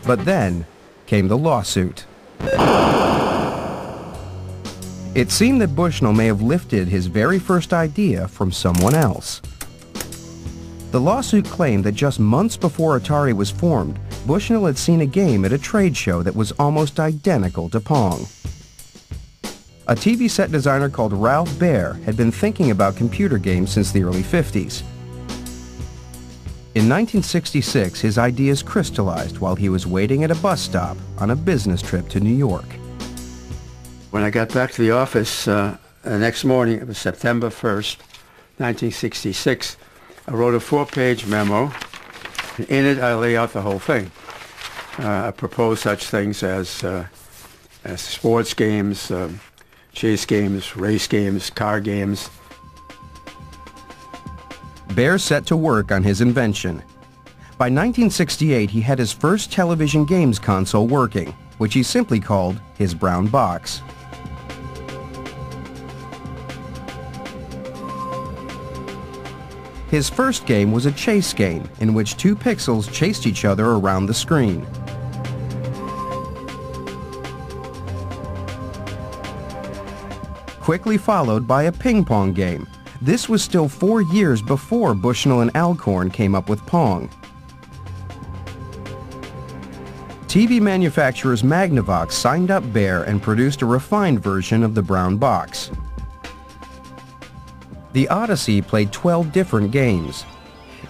But then came the lawsuit. It seemed that Bushnell may have lifted his very first idea from someone else. The lawsuit claimed that just months before Atari was formed, Bushnell had seen a game at a trade show that was almost identical to Pong. A TV set designer called Ralph Baer had been thinking about computer games since the early 50s. In 1966, his ideas crystallized while he was waiting at a bus stop on a business trip to New York. When I got back to the office the next morning, it was September 1st, 1966, I wrote a 4-page memo. In it, I lay out the whole thing. I proposed such things as sports games, chase games, race games, car games. Baer set to work on his invention. By 1968, he had his first television games console working, which he simply called his brown box. His first game was a chase game in which 2 pixels chased each other around the screen. Quickly followed by a ping-pong game. This was still 4 years before Bushnell and Alcorn came up with Pong. TV manufacturers Magnavox signed up Baer and produced a refined version of the brown box. The Odyssey played 12 different games.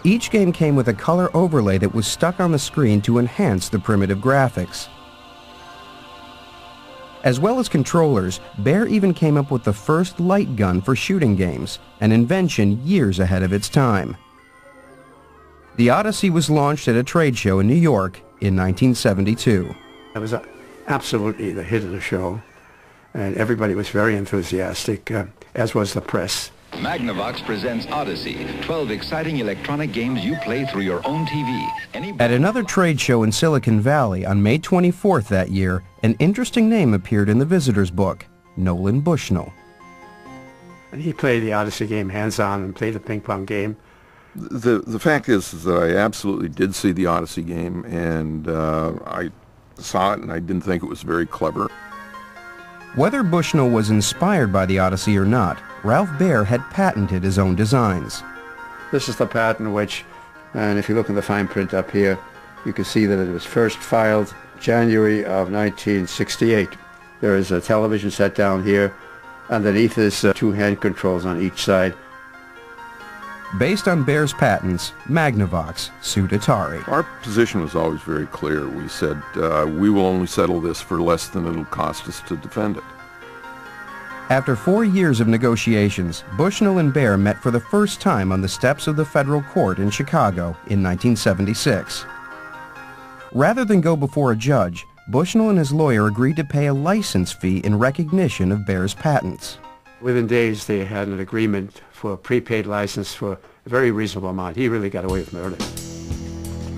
Each game came with a color overlay that was stuck on the screen to enhance the primitive graphics. As well as controllers, Baer even came up with the first light gun for shooting games, an invention years ahead of its time. The Odyssey was launched at a trade show in New York in 1972. It was absolutely the hit of the show, and everybody was very enthusiastic, as was the press. Magnavox presents Odyssey, 12 exciting electronic games you play through your own TV. At another trade show in Silicon Valley on May 24th that year, an interesting name appeared in the visitor's book, Nolan Bushnell. And he played the Odyssey game hands-on and played the ping-pong game. The fact is that I absolutely did see the Odyssey game, and I saw it and I didn't think it was very clever. Whether Bushnell was inspired by the Odyssey or not, Ralph Baer had patented his own designs. This is the patent which, and if you look in the fine print up here, you can see that it was first filed January of 1968. There is a television set down here. Underneath is 2 hand controls on each side. Based on Baer's patents, Magnavox sued Atari. Our position was always very clear. We said, we will only settle this for less than it'll cost us to defend it. After 4 years of negotiations, Bushnell and Baer met for the first time on the steps of the federal court in Chicago in 1976. Rather than go before a judge, Bushnell and his lawyer agreed to pay a license fee in recognition of Baer's patents. Within days, they had an agreement for a prepaid license for a very reasonable amount. He really got away with murder.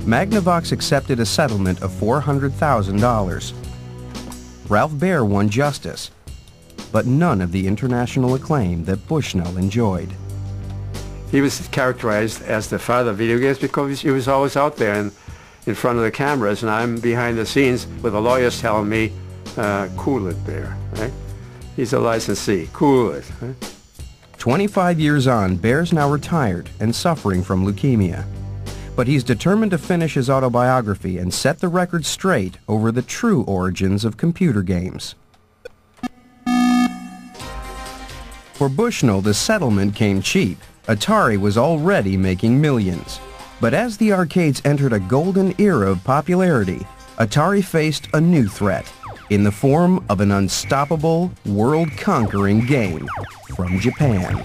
Magnavox accepted a settlement of $400,000. Ralph Baer won justice, but none of the international acclaim that Bushnell enjoyed. He was characterized as the father of video games because he was always out there in front of the cameras, and I'm behind the scenes with the lawyers telling me, cool it, Baer, right? He's a licensee, cool it. Right? 25 years on, Baer's now retired and suffering from leukemia. But he's determined to finish his autobiography and set the record straight over the true origins of computer games. For Bushnell, the settlement came cheap. Atari was already making millions. But as the arcades entered a golden era of popularity, Atari faced a new threat in the form of an unstoppable, world-conquering game from Japan.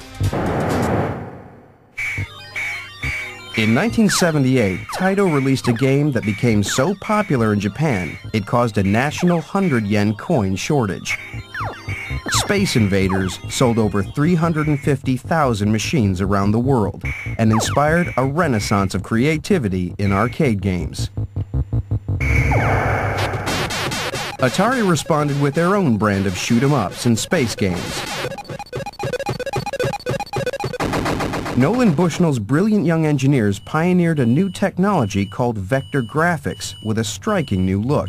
In 1978, Taito released a game that became so popular in Japan, it caused a national 100-yen coin shortage. Space Invaders sold over 350,000 machines around the world and inspired a renaissance of creativity in arcade games. Atari responded with their own brand of shoot-'em-ups and space games. Nolan Bushnell's brilliant young engineers pioneered a new technology called vector graphics with a striking new look.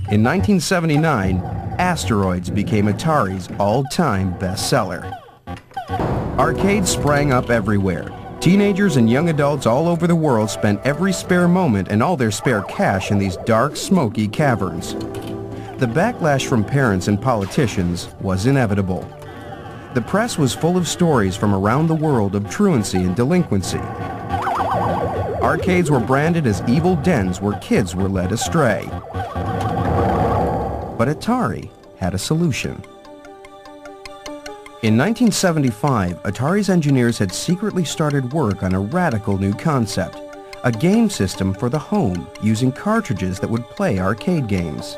In 1979, Asteroids became Atari's all-time bestseller. Arcades sprang up everywhere. Teenagers and young adults all over the world spent every spare moment and all their spare cash in these dark, smoky caverns. The backlash from parents and politicians was inevitable. The press was full of stories from around the world of truancy and delinquency. Arcades were branded as evil dens where kids were led astray. But Atari had a solution. In 1975, Atari's engineers had secretly started work on a radical new concept, a game system for the home using cartridges that would play arcade games.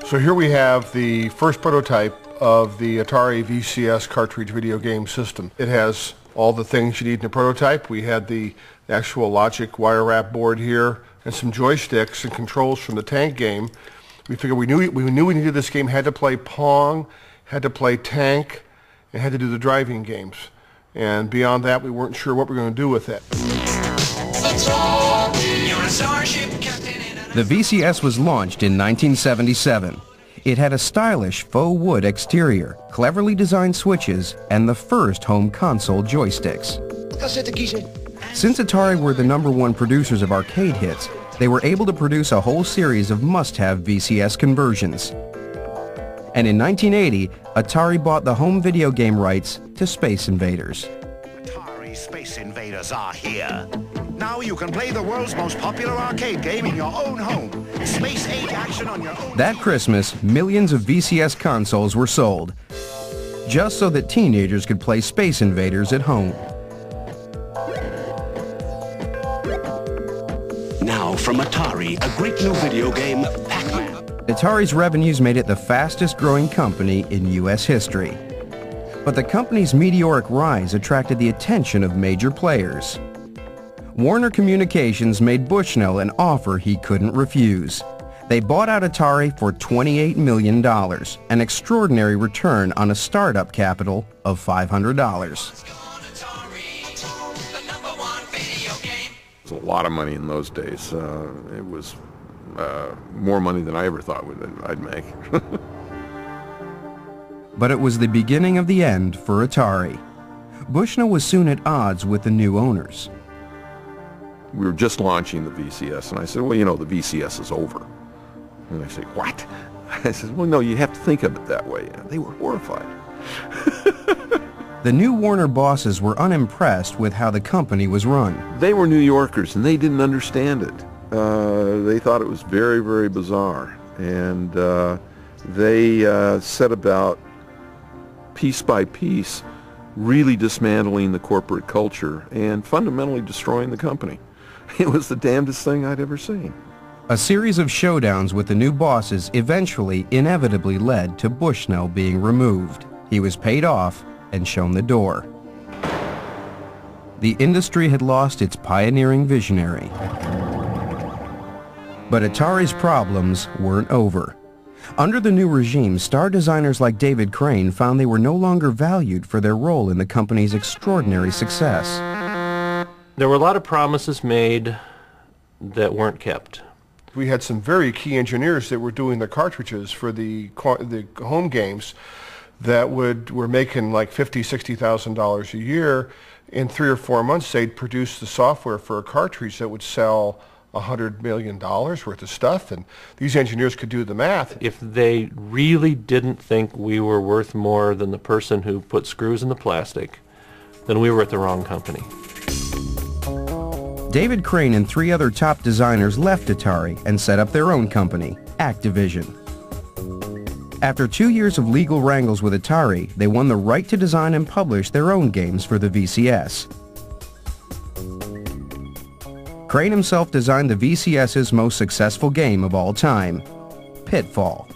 So here we have the first prototype of the Atari VCS cartridge video game system. It has all the things you need in a prototype. We had the actual logic wire wrap board here and some joysticks and controls from the tank game. We figured we knew we needed this game, had to play Pong, had to play Tank, and had to do the driving games. And beyond that, we weren't sure what we were going to do with it. The VCS was launched in 1977. It had a stylish faux wood exterior, cleverly designed switches, and the first home console joysticks. Since Atari were the #1 producers of arcade hits, they were able to produce a whole series of must-have VCS conversions. And in 1980, Atari bought the home video game rights to Space Invaders. Atari Space Invaders are here. Now you can play the world's most popular arcade game in your own home. Space Age action on your own. That Christmas, millions of VCS consoles were sold, just so that teenagers could play Space Invaders at home. Now from Atari, a great new video game, Pac-Man. Atari's revenues made it the fastest growing company in U.S. history. But the company's meteoric rise attracted the attention of major players. Warner Communications made Bushnell an offer he couldn't refuse. They bought out Atari for $28 million, an extraordinary return on a startup capital of $500. It was a lot of money in those days. It was more money than I ever thought I'd make. But it was the beginning of the end for Atari. Bushnell was soon at odds with the new owners. We were just launching the VCS, and I said, well, you know, the VCS is over. And they say, what? I said, well, no, you have to think of it that way. And they were horrified. The new Warner bosses were unimpressed with how the company was run. They were New Yorkers, and they didn't understand it. They thought it was very, very bizarre. And they set about, piece by piece, really dismantling the corporate culture and fundamentally destroying the company. It was the damnedest thing I'd ever seen. A series of showdowns with the new bosses eventually inevitably led to Bushnell being removed. He was paid off and shown the door. The industry had lost its pioneering visionary. But Atari's problems weren't over. Under the new regime, star designers like David Crane found they were no longer valued for their role in the company's extraordinary success. There were a lot of promises made that weren't kept. We had some very key engineers that were doing the cartridges for the home games that were making like $50,000, $60,000 a year. In 3 or 4 months, they'd produce the software for a cartridge that would sell $100 million worth of stuff, and these engineers could do the math. If they really didn't think we were worth more than the person who put screws in the plastic, then we were at the wrong company. David Crane and 3 other top designers left Atari and set up their own company, Activision. After 2 years of legal wrangles with Atari, they won the right to design and publish their own games for the VCS. Crane himself designed the VCS's most successful game of all time, Pitfall.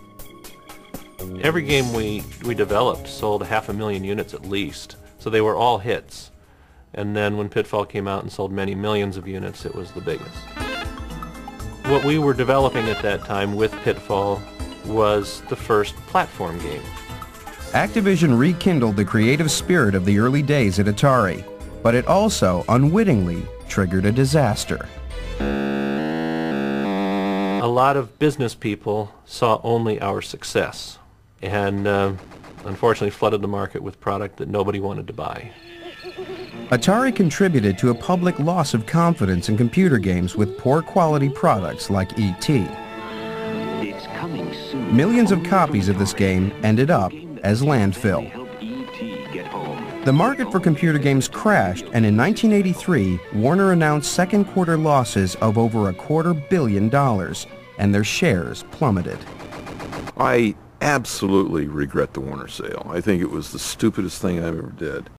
Every game we developed sold 500,000 units at least, so they were all hits. And then when Pitfall came out and sold many millions of units, it was the biggest. What we were developing at that time with Pitfall was the first platform game. Activision rekindled the creative spirit of the early days at Atari, but it also unwittingly triggered a disaster. A lot of business people saw only our success and unfortunately flooded the market with product that nobody wanted to buy. Atari contributed to a public loss of confidence in computer games with poor quality products like E.T. Millions of copies of this game ended up as landfill. The market for computer games crashed, and in 1983, Warner announced second quarter losses of over $250 million, and their shares plummeted. I absolutely regret the Warner sale. I think it was the stupidest thing I ever did.